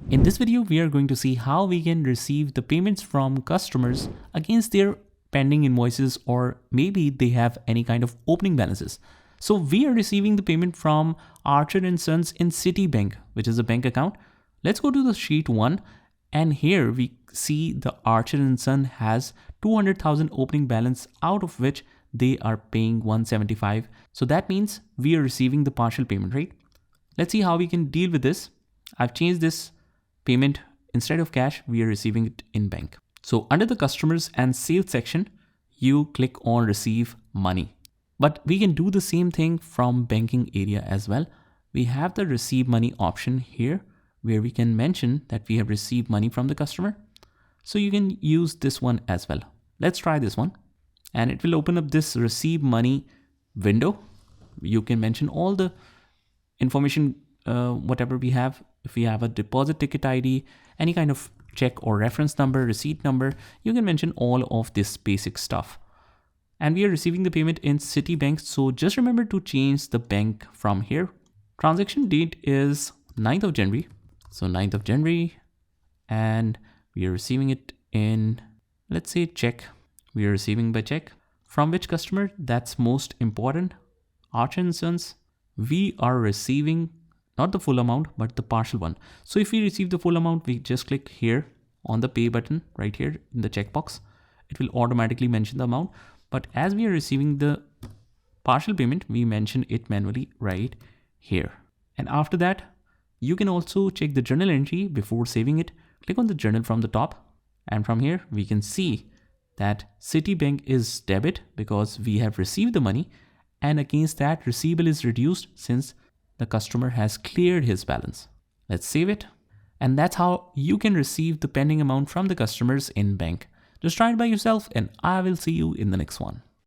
In this video, we are going to see how we can receive the payments from customers against their pending invoices, or maybe they have any kind of opening balances. So we are receiving the payment from Archer and Sons in Citibank, which is a bank account. Let's go to the sheet 1, and here we see the Archer and Son has 200,000 opening balance, out of which they are paying 175. So that means we are receiving the partial payment, right? Let's see how we can deal with this. I've changed this payment. Instead of cash, we are receiving it in bank. So under the customers and sales section, you click on receive money. But we can do the same thing from banking area as well. We have the receive money option here where we can mention that we have received money from the customer. So you can use this one as well. Let's try this one. And it will open up this receive money window. You can mention all the information, whatever we have. If we have a deposit ticket ID, any kind of check or reference number, receipt number, you can mention all of this basic stuff. And we are receiving the payment in Citibank. So just remember to change the bank from here. Transaction date is 9th of January. So 9th of January, and we are receiving it in, let's say, check. We are receiving by check. From which customer? That's most important. Archer and Sons. We are receiving not the full amount, but the partial one. So if we receive the full amount, we just click here on the pay button right here in the checkbox. It will automatically mention the amount. But as we are receiving the partial payment, we mention it manually right here. And after that, you can also check the journal entry before saving it. Click on the journal from the top. And from here, we can see that Citibank is debit because we have received the money. And against that, receivable is reduced since the customer has cleared his balance. Let's save it. And that's how you can receive the pending amount from the customers in bank. Just try it by yourself, and I will see you in the next one.